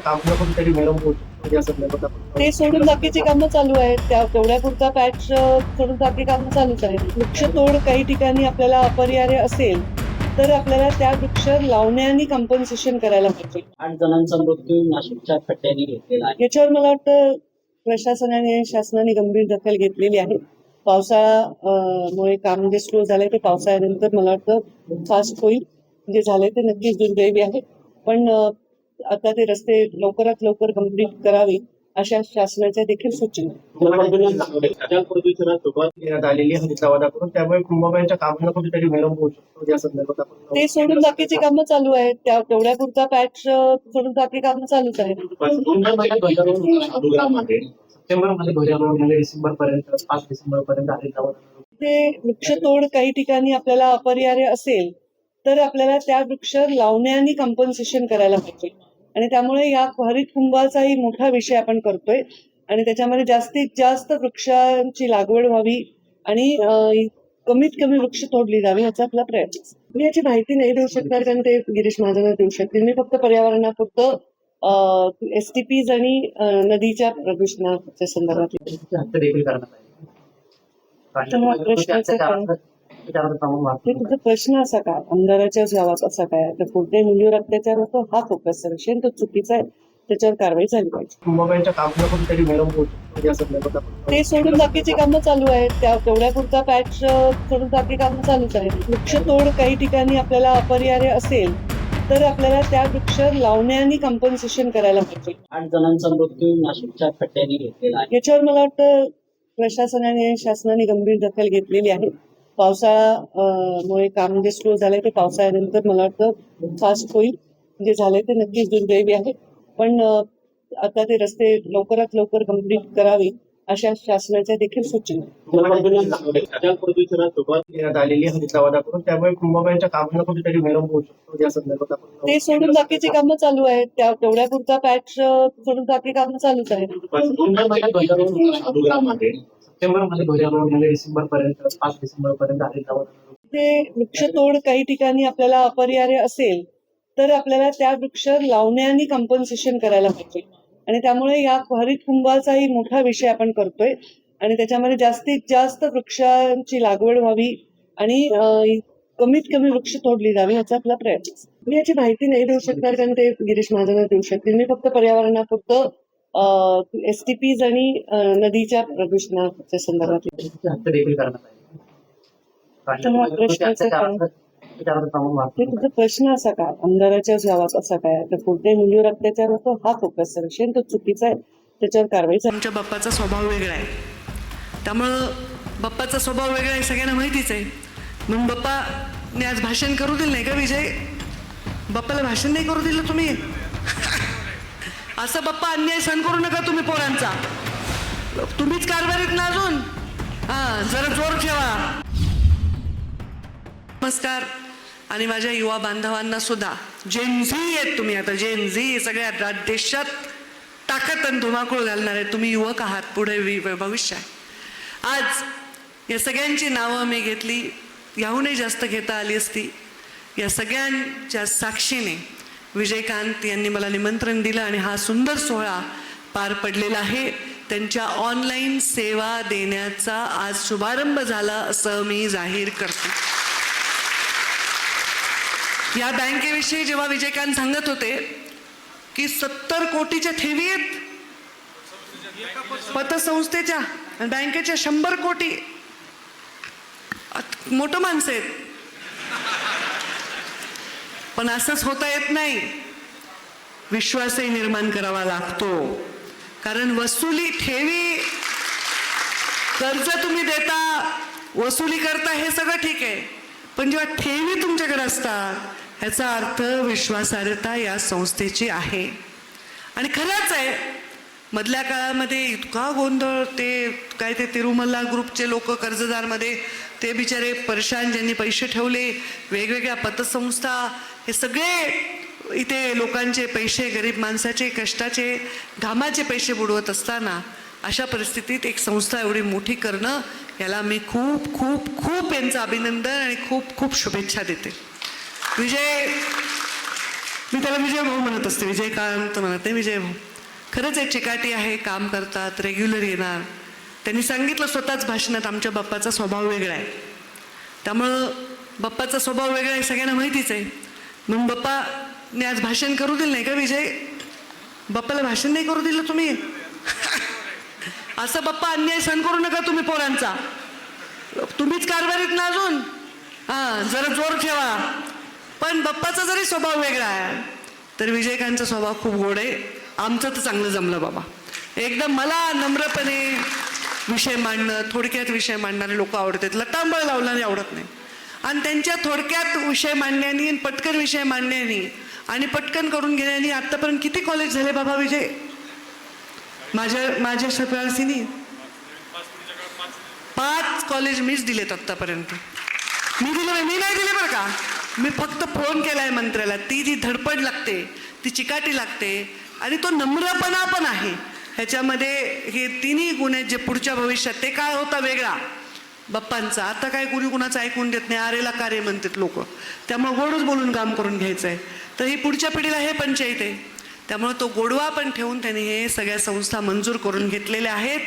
काम कुठेतरी विलंब होतो म्हणजे या संदर्भात आपण ते सोडून बाकीची कामं चालू आहेत. तेवढ्यापुरता पॅच सोडून बाकी कामं चालूच आहेत. वृक्षतोड काही ठिकाणी आपल्याला अपरिहार्य असेल तर आपल्याला त्या वृक्ष लावण्याने कॉम्पन्सेशन करायला पाहिजे. 8 जणांचा मृत्यू नाशिकच्या खड्ड्याने घेतलेला आहे. याच्यावर मला वाटतं प्रशासनाने आणि शासनाने गंभीर दखल घेतलेली आहे. मुळे काम जे स्लो झालंय ते पावसाळ्यानंतर मला वाटतं फास्ट होईल. जे झालंय ते नक्कीच दुर्दैवी आहे. पण आता ते रस्ते लवकरात लवकर कंप्लीट करावे अशा शासनाच्या देखील सूचना. जलप्रदूषणात सुरुवात करण्यात आलेली आहे हरितवादा करून त्यामुळे कुंभमेळ्याच्या कामाला कुठेतरी विलंब होऊ शकतो या संदर्भात आपण ते सोडून बाकीची कामं चालू आहेत. तेवढ्यापुरता पॅच सोडून बाकी कामं चालूच आहेत. सप्टेंबरमध्ये ध्वजारोहण म्हणजे डिसेंबर पर्यंत 5 डिसेंबर पर्यंत हरितवादा ते वृक्षतोड काही ठिकाणी आपल्याला अपरिहार्य असेल तर आपल्याला त्या वृक्ष लावण्याने कॉम्पन्सेशन करायला पाहिजे. आणि त्यामुळे या हरित कुंभाचाही मोठा विषय आपण करतोय आणि त्याच्यामध्ये जास्तीत जास्त वृक्षांची लागवड व्हावी आणि कमीत कमी वृक्ष तोडली जावी याचा आपला प्रयत्न. मी याची माहिती नाही देऊ शकणार कारण ते गिरीश महाजन देऊ शकतील. मी फक्त पर्यावरणापुरतं STPs आणि नदीच्या प्रदूषणाच्या संदर्भात. हत्या देखील करण्यात ते तुझा प्रश्न असा काय आमदाराच्याच गावात असा काय तर कोणत्याही मुलीवर अत्याचार होतो हा फोकसचा विषय तो चुकीचा आहे. त्याच्यावर कारवाई झाली पाहिजे. कुंभमेळ्याच्या कामाला कुठेतरी विलंब होऊ शकतो या संदर्भात आपण ते सोडून बाकीची कामं चालू आहेत. तेवढ्यापुरता पॅच सोडून बाकी कामं चालूच आहेत. वृक्षतोड काही ठिकाणी आपल्याला अपरिहार्य असेल तर आपल्याला त्या वृक्ष लावण्याने कॉम्पन्सेशन करायला पाहिजे. 8 जणांचा मृत्यू नाशिकच्या खड्ड्याने घेतलेला आहे. याच्यावर मला वाटतं प्रशासनाने आणि शासनाने गंभीर दखल घेतलेली आहे. मुळे काम जे स्लो झालंय ते पावसाळ्यानंतर मला वाटतं फास्ट होईल. जे झालंय ते नक्कीच दुर्दैवी आहे. पण आता ते रस्ते लवकरात लवकर कंप्लीट करावे अशा शासनाच्या देखील सूचना. जलप्रदूषणात सुरुवात करण्यात आलेली आहे हरितवादा करून त्यामुळे कुंभमेळ्याच्या कामाला कुठेतरी विलंब होऊ शकतो या संदर्भात आपण ते सोडून बाकीची कामं चालू आहेत. तेवढ्यापुरता पॅच सोडून बाकी कामं चालूच आहेत. सप्टेंबरमध्ये ध्वजारोहण म्हणजे डिसेंबर पर्यंत 5 डिसेंबर पर्यंत हरितवादा ते वृक्षतोड काही ठिकाणी आपल्याला अपरिहार्य असेल तर आपल्याला त्या वृक्ष लावण्याने कॉम्पन्सेशन करायला पाहिजे. आणि त्यामुळे या हरित कुंभाचाही मोठा विषय आपण करतोय आणि त्याच्यामध्ये जास्तीत जास्त वृक्षांची लागवड व्हावी आणि कमीत कमी वृक्ष तोडली जावी याचा आपला प्रयत्न. मी याची माहिती नाही देऊ शकणार कारण ते गिरीश महाजन देऊ शकतील. मी फक्त पर्यावरणापुरतं STPs आणि नदीच्या प्रदूषणाच्या संदर्भात. हत्या देखील करण्यात ते तुझा प्रश्न असा काय आमदाराच्याच गावात असा काय तर कोणत्याही मुलीवर अत्याचार होतो हा फोकसचा विषय तो चुकीचा आहे. त्याच्यावर कारवाई झाली. आमच्या बाप्पाचा स्वभाव वेगळा आहे. त्यामुळं बाप्पाचा स्वभाव वेगळा आहे सगळ्यांना माहितीच आहे. म्हणून बाप्पाने आज भाषण करू दिलं नाही का विजय? बाप्पाला भाषण नाही करू दिलं तुम्ही? असं बाप्पा अन्याय सहन करू नका तुम्ही पोरांचा. तुम्हीच कारभारीत ना अजून. जरा जोर ठेवा. नमस्कार. आणि माझ्या युवा बांधवांना सुद्धा जेन झी आहेत तुम्ही आता. जेन झी सगळ्या देशात ताकद आणि धुमाकूळ घालणारे तुम्ही युवक आहात. पुढे भविष्य आहे. आज या सगळ्यांची नावं मी घेतली. याहूनही जास्त घेता आली असती. या सगळ्यांच्या साक्षीने विजयकांत यांनी मला निमंत्रण दिलं आणि हा सुंदर सोहळा पार पडलेला आहे. त्यांच्या ऑनलाईन सेवा देण्याचा आज शुभारंभ झाला असं मी जाहीर करते. या बँकेविषयी जेव्हा विजयकांत सांगत होते की 70 कोटीच्या ठेवी आहेत पतसंस्थेच्या आणि बँकेच्या 100 कोटी. मोठं माणसं आहेत. पण असंच होता येत नाही. विश्वासही निर्माण करावा लागतो. कारण वसुली ठेवी कर्ज तुम्ही देता वसुली करता हे सगळं ठीक आहे. पण जेव्हा ठेवी तुमच्याकडे असतात ह्याचा अर्थ विश्वासार्हता या संस्थेची आहे. आणि खरंच आहे मधल्या काळामध्ये इतका गोंधळ. ते तिरुमल्ला ग्रुपचे लोक कर्जदारमध्ये ते बिचारे परेशान ज्यांनी पैसे ठेवले. वेगवेगळ्या पतसंस्था हे सगळे इथे लोकांचे पैसे गरीब माणसाचे कष्टाचे घामाचे पैसे बुडवत असताना अशा परिस्थितीत एक संस्था एवढी मोठी करणं याला मी खूप खूप खूप यांचं अभिनंदन आणि खूप खूप शुभेच्छा देते. विजय मी त्याला विजय भाऊ म्हणत असते, विजयकांत म्हणत नाही, विजय भाऊ. खरंच एक चिकाटी आहे, काम करतात, रेग्युलर येणार. त्यांनी सांगितलं स्वतःच भाषणात, आमच्या बाप्पाचा स्वभाव वेगळा आहे. त्यामुळं बाप्पाचा स्वभाव वेगळा आहे सगळ्यांना माहितीच आहे. मग बाप्पाने आज भाषण करू दिलं नाही का विजय? बाप्पाला भाषण नाही करू दिलं तुम्ही? असं बाप्पा अन्याय सहन करू नका तुम्ही पोरांचा. तुम्हीच कारभारीत ना अजून. जरा जोर ठेवा. पण बाप्पाचा जरी स्वभाव वेगळा आहे तर विजयकांतचा स्वभाव खूप गोड आहे. आमचं तर चांगलं जमलं बाबा. एकदम मला नम्रपणे विषय मांडणं, थोडक्यात विषय मांडणारे लोक आवडतात. लटांबळ लावणारे आवडत नाही. आणि त्यांच्या थोडक्यात विषय मांडण्यानी, पटकन विषय मांडण्यानी आणि पटकन करून घेण्यानी आत्तापर्यंत किती कॉलेज झाले बाबा विजय? माझ्या शिफारसीनी 5 कॉलेज मीच दिलेत आत्तापर्यंत. मी नाही दिले बरं का. मी फक्त फोन केलाय मंत्र्याला. ती जी धडपड लागते, ती चिकाटी लागते आणि तो नम्रपणा पण आहे ह्याच्यामध्ये. हे तिन्ही गुण आहेत जे पुढच्या भविष्यात, ते काय होता वेगळा बाप्पांचा. आता काय कुणी कुणाचं ऐकून देत नाही, आरेला कार्य म्हणतात लोक. त्यामुळे गोडच बोलून काम करून घ्यायचं आहे. तर ही पुढच्या पिढीला हे पंचायत आहे. त्यामुळे तो गोडवा पण ठेवून त्यांनी हे सगळ्या संस्था मंजूर करून घेतलेल्या आहेत.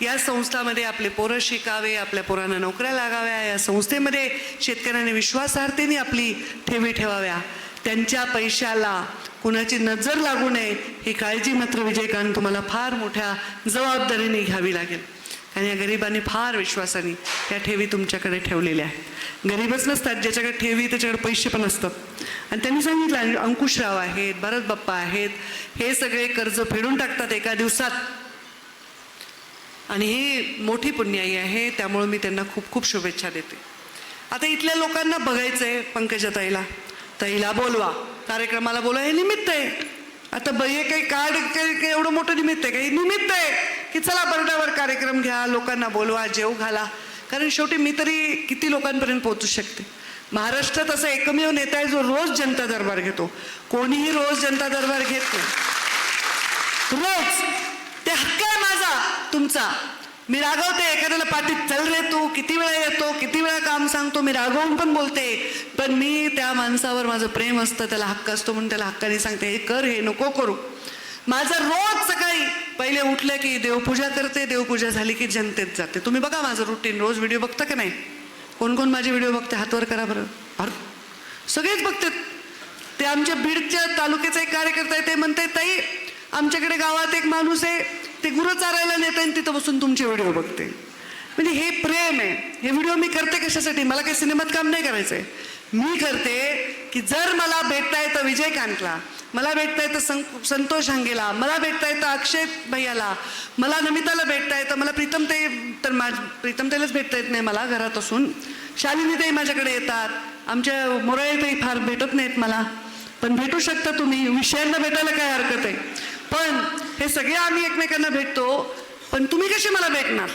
या संस्थामध्ये आपले पोरं शिकावे, आपल्या पोरांना नोकऱ्या लागाव्या, या संस्थेमध्ये शेतकऱ्यांनी विश्वासार्हतेने आपली ठेवी ठेवाव्या, त्यांच्या पैशाला कुणाची नजर लागू नये ही काळजी मात्र विजयकांत तुम्हाला फार मोठ्या जबाबदारीने घ्यावी लागेल. आणि या गरिबांनी फार विश्वासाने या ठेवी तुमच्याकडे ठेवलेल्या आहेत. गरीबच नसतात ज्याच्याकडे ठेवी, त्याच्याकडे पैसे पण असतात. आणि त्यांनी सांगितलं अंकुशराव आहेत, भरत बाप्पा आहेत, हे सगळे कर्ज फेडून टाकतात एका दिवसात. आणि ही मोठी पुण्याई आहे. त्यामुळे मी त्यांना खूप खूप शुभेच्छा देते. आता इथल्या लोकांना बघायचंय ताईला बोलवा, कार्यक्रमाला बोलवा. हे निमित्त आहे. आता हे काही कार्ड काही एवढं मोठं निमित्त आहे? काही निमित्त आहे की चला बर्डावर कार्यक्रम घ्या, लोकांना बोलवा, जेव घाला. कारण शेवटी मी तरी किती लोकांपर्यंत पोहोचू शकते? महाराष्ट्रात असा एकमेव नेता आहे जो रोज जनता दरबार घेतो. कोणीही रोज जनता दरबार घेत नाही. रोज ते हक्क आहे माझा, तुमचा. मी रागवते एखाद्याला पाठीत, चल रे तू, किती वेळा येतो, किती वेळा काम सांगतो. मी रागवून पण बोलते, पण मी त्या माणसावर माझं प्रेम असतं, त्याला हक्क असतो म्हणून त्याला हक्काने सांगते, हे कर, हे नको करू. माझं रोज सकाळी पहिले उठलं की देवपूजा करते, देवपूजा झाली की जनतेत जाते. तुम्ही बघा माझं रुटीन, रोज व्हिडिओ बघता का नाही? कोण कोण माझे व्हिडिओ बघते? हातवर करा बरं. सगळेच बघतात. ते आमच्या बीडच्या तालुक्याचा एक कार्यकर्ता आहे, ते म्हणते ताई आमच्याकडे गावात एक माणूस आहे, ते गुरं चारायला नेत आहे, तिथं बसून तुमचे व्हिडिओ बघते. म्हणजे हे प्रेम आहे. हे व्हिडिओ मी करते कशासाठी? मला काही सिनेमात काम नाही करायचंय. मी करते की जर मला भेटता येतं विजयकांतला, मला भेटता येतं संतोष हांगेला, मला भेटता येतं अक्षय भैयाला, मला नमिताला भेटता येतं, मला प्रीतमताईलाच भेटता येत नाही मला घरात असून. शालिनीताई माझ्याकडे येतात, आमच्या मोराळेताई फार भेटत नाहीत मला, पण भेटू शकता तुम्ही. विषयांना भेटायला काय हरकत आहे? पण हे सगळे आम्ही एकमेकांना भेटतो. पण तुम्ही कसे मला भेटणार?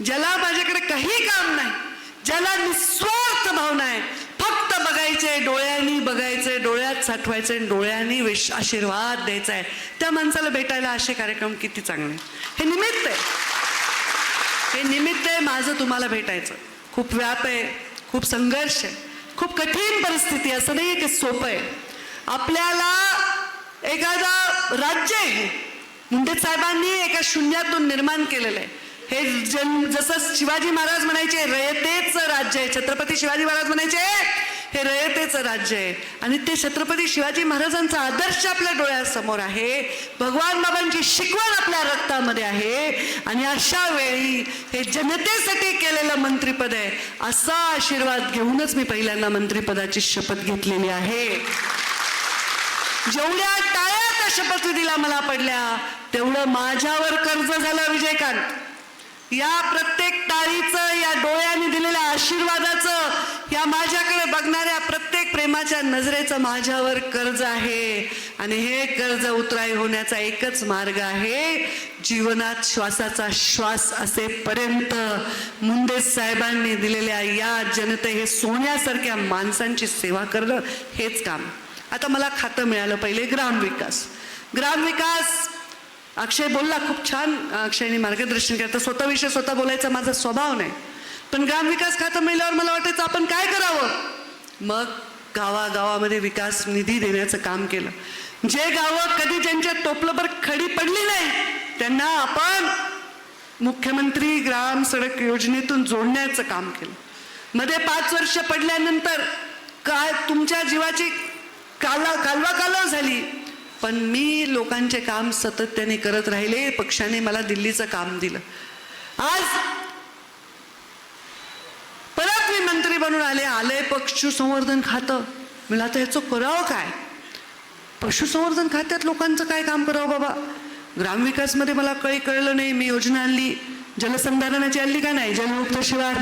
ज्याला माझ्याकडे काही काम नाही, ज्याला निस्वार्थ भावना आहे, फक्त बघायचे, डोळ्यांनी बघायचे, डोळ्यात साठवायचे, डोळ्यांनी आशीर्वाद द्यायचा आहे, त्या माणसाला भेटायला असे कार्यक्रम किती चांगले. हे निमित्त आहे. हे निमित्त आहे माझं तुम्हाला भेटायचं. खूप व्याप आहे, खूप संघर्ष आहे, खूप कठीण परिस्थिती. असं नाही की सोपं आहे. आपल्याला एखादा राज्य आहे, मुंडे साहेबांनी एका शून्यातून निर्माण केलेलं आहे. हे जसं शिवाजी महाराज म्हणायचे रयतेचं राज्य आहे, छत्रपती शिवाजी महाराज म्हणायचे हे रयतेचं राज्य आहे. आणि ते छत्रपती शिवाजी महाराजांचा आदर्श आपल्या डोळ्यासमोर आहे, भगवान बाबांची शिकवण आपल्या रक्तामध्ये आहे. आणि अशा वेळी हे जनतेसाठी केलेलं मंत्रिपद आहे. असा आशीर्वाद घेऊनच मी पहिल्यांदा मंत्रिपदाची शपथ घेतलेली आहे. जेवढ्या टाळ्या त्या शपथविधीला मला पडल्या, तेवढं माझ्यावर कर्ज झालं विजयकांत. या प्रत्येक टाळीचं, या डोळ्यांनी दिलेल्या आशीर्वादाचं, या माझ्याकडे बघणाऱ्या प्रत्येक प्रेमाच्या नजरेचं माझ्यावर कर्ज आहे. आणि हे कर्ज उतराई होण्याचा एकच मार्ग आहे, जीवनात श्वासाचा श्वास असेपर्यंत मुंडे साहेबांनी दिलेल्या या जनते, हे सोन्यासारख्या माणसांची सेवा करणं हेच काम. आता मला खातं मिळालं पहिले ग्रामविकास. अक्षय बोलला, खूप छान अक्षयने मार्गदर्शन केलं. तर स्वतःविषयी स्वतः बोलायचा माझा स्वभाव नाही, पण ग्रामविकास खातं मिळाल्यावर मला वाटायचं आपण काय करावं. मग गावागावामध्ये विकास निधी देण्याचं काम केलं. जे गावं कधी ज्यांच्या टोपलंभर खडी पडली नाही त्यांना आपण मुख्यमंत्री ग्राम सडक योजनेतून जोडण्याचं काम केलं. मध्ये 5 वर्ष पडल्यानंतर काय तुमच्या जीवाची कालवा झाली, पण मी लोकांचे काम सातत्याने करत राहिले. पक्षाने मला दिल्लीचं काम दिलं. आज परत मी मंत्री बनून आले पशुसंवर्धन खातं. मला आता ह्याचं करावं काय? पशुसंवर्धन खात्यात लोकांचं काय काम करावं बाबा? ग्रामविकासमध्ये मला काही कळलं नाही. मी योजना आणली, जलसंधारणाची आणली का नाही? जलमुक्त शिवार,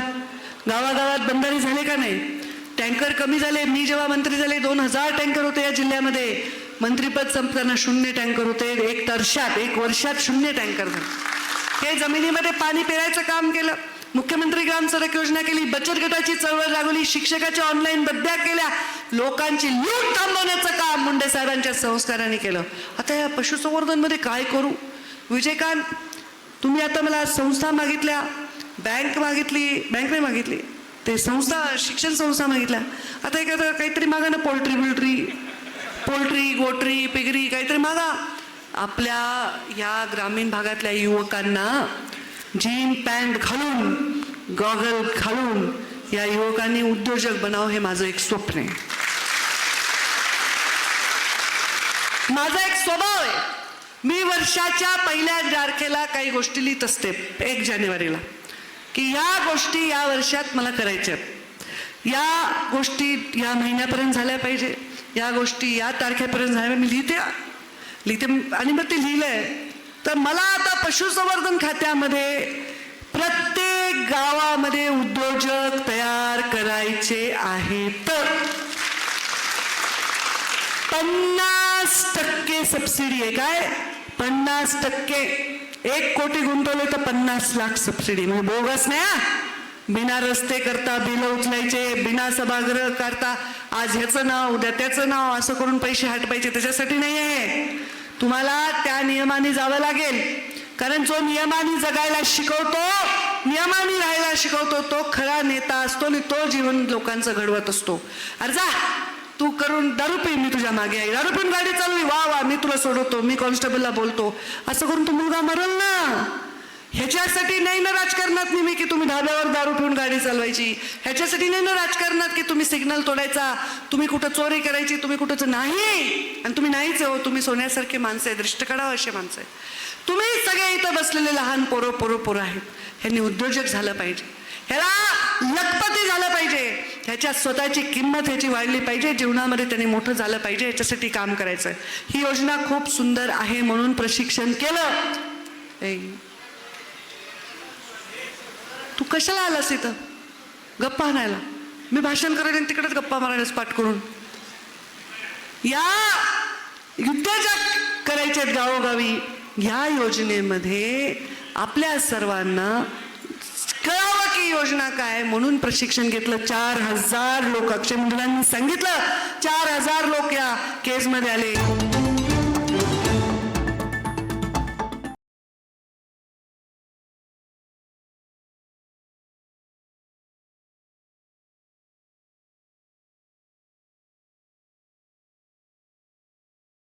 गावागावात बंधारे झाले का नाही? टँकर कमी झाले. मी जेव्हा मंत्री झाले 2000 टँकर होते या जिल्ह्यामध्ये. मंत्रीपद संपताना 0 टँकर होते. 1 वर्षात 0 टँकर झाले. हे जमिनीमध्ये पाणी पेरायचं काम केलं. मुख्यमंत्री ग्राम सडक योजना केली. बचत गटाची चळवळ राबवली. शिक्षकाच्या ऑनलाईन बदल्या केल्या. लोकांची लूट थांबवण्याचं काम मुंडे साहेबांच्या संस्काराने केलं. आता या पशुसंवर्धनमध्ये काय करू? विजयकांत, तुम्ही आता मला संस्था मागितल्या, बँक नाही मागितली, ते संस्था, शिक्षण संस्था मागितल्या. आता एखादं काहीतरी मागा ना, पोल्ट्री, गोट्री, पिगरी काहीतरी मागा. आपल्या या ग्रामीण भागातल्या युवकांना जीन पॅन्ट घालून, गॉगल घालून या युवकांनी उद्योजक बनावं, हे माझं एक स्वप्न आहे. माझा एक स्वभाव आहे. मी वर्षाच्या पहिल्या तारखेला काही गोष्टी लिहित असते, 1 जानेवारीला, की या गोष्टी या वर्षात मला करायच्या, या गोष्टी या महिन्यापर्यंत झाल्या पाहिजे, या गोष्टी या तारखेपर्यंत झाल्या. मी लिहिते आणि मग ते लिहिलंय. तर मला आता पशुसंवर्धन खात्यामध्ये प्रत्येक गावामध्ये उद्योजक तयार करायचे आहेत. 50% सबसिडी आहे. काय? 50%. 1 कोटी गुंतवले तर 50 लाख सबसिडी. म्हणजे बोगस नाही हा. बिना रस्ते करता बिल उचलायचे, बिना सभागृह करता आज ह्याचं नाव उद्या त्याचं नाव असं करून पैसे हटवायचे, त्याच्यासाठी नाही आहे. तुम्हाला त्या नियमाने जावं लागेल. कारण जो नियमाने जगायला शिकवतो, नियमाने राहायला शिकवतो, तो खरा नेता असतो आणि तो जीवन लोकांचं घडवत असतो. अरे जा तू करून दारू पी, मी तुझ्या मागे आहे. दारू पिऊन गाडी चालवी, वा मी तुला सोडवतो, मी कॉन्स्टेबलला बोलतो, असं करून तो मुलगा मरल ना. ह्याच्यासाठी नाही ना राजकारणात नेहमी की तुम्ही धाब्यावर दारू पिऊन गाडी चालवायची. ह्याच्यासाठी नाही ना राजकारणात की तुम्ही सिग्नल तोडायचा, तुम्ही कुठं चोरी करायची, तुम्ही कुठंच नाही. आणि तुम्ही नाहीच हो. तुम्ही सोन्यासारखे माणसं आहे, दृष्ट काढावं असे माणसं आहे. तुम्ही सगळे इथं बसलेले लहान पोरं आहेत. ह्यांनी उद्योजक झालं पाहिजे, ह्याला लखपती झालं पाहिजे, ह्याच्यात स्वतःची किंमत ह्याची वाढली पाहिजे, जीवनामध्ये त्यांनी मोठं झालं पाहिजे. ह्याच्यासाठी काम करायचं. ही योजना खूप सुंदर आहे म्हणून प्रशिक्षण केलं. तू कशाला आलास इथं? गप्पा मारायला? मी भाषण करायला तिकडेच गप्पा मारायलाच पाठ करून. या उद्योजक करायचे गावोगावी. ह्या योजनेमध्ये आपल्या सर्वांना कळावं की योजना काय, म्हणून प्रशिक्षण घेतलं. 4000 लोक, अक्षय मुंडलांनी सांगितलं 4000 लोक या केसमध्ये आले.